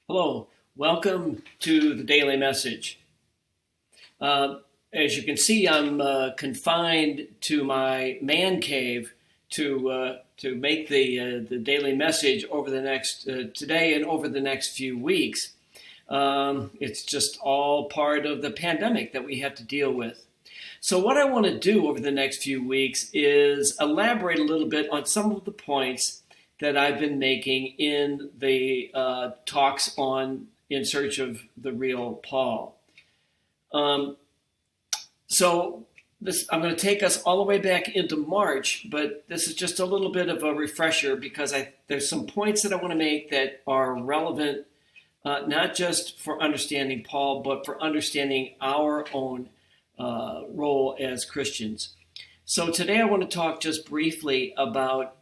Hello, welcome to the Daily Message. As you can see, I'm confined to my man cave to make the daily message over the next today and over the next few weeks. It's just all part of the pandemic that we have to deal with. So what I want to do over the next few weeks is elaborate a little bit on some of the points that I've been making in the talks on In Search of the Real Paul. So I'm going to take us all the way back into March, but this is just a little bit of a refresher because there's some points that I want to make that are relevant, not just for understanding Paul, but for understanding our own role as Christians. So today I want to talk just briefly about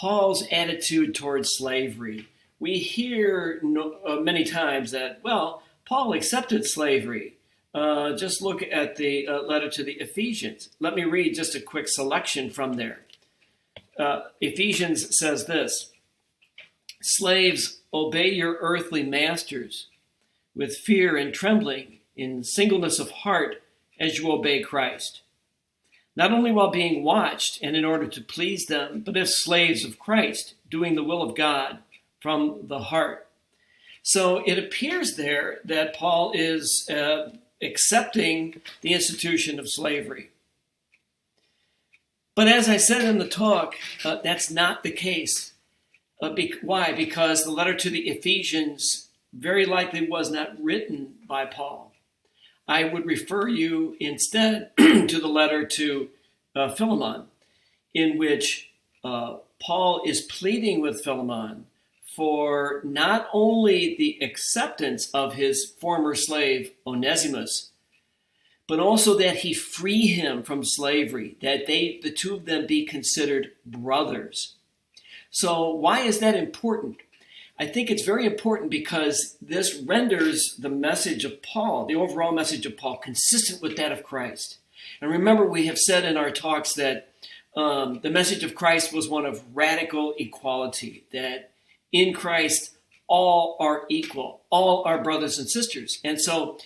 Paul's attitude towards slavery. We hear many times that, well, Paul accepted slavery. Just look at the letter to the Ephesians. Let me read just a quick selection from there. Ephesians says this: "Slaves, obey your earthly masters with fear and trembling, in singleness of heart, as you obey Christ. Not only while being watched and in order to please them, but as slaves of Christ, doing the will of God from the heart." So it appears there that Paul is accepting the institution of slavery. But as I said in the talk, that's not the case. Why? Because the letter to the Ephesians very likely was not written by Paul. I would refer you instead to the letter to Philemon, in which Paul is pleading with Philemon for not only the acceptance of his former slave Onesimus, but also that he free him from slavery, that the two of them be considered brothers. So why is that important? I think it's very important because this renders the message of Paul, the overall message of Paul, consistent with that of Christ. And remember, we have said in our talks that the message of Christ was one of radical equality, that in Christ all are equal, all are brothers and sisters. And so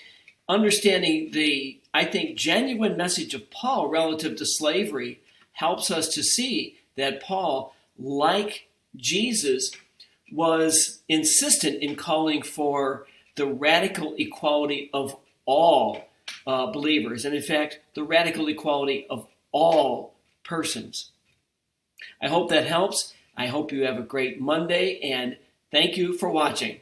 understanding the, I think, genuine message of Paul relative to slavery helps us to see that Paul, like Jesus, was insistent in calling for the radical equality of all believers, and in fact, the radical equality of all persons. I hope that helps. I hope you have a great Monday, and thank you for watching.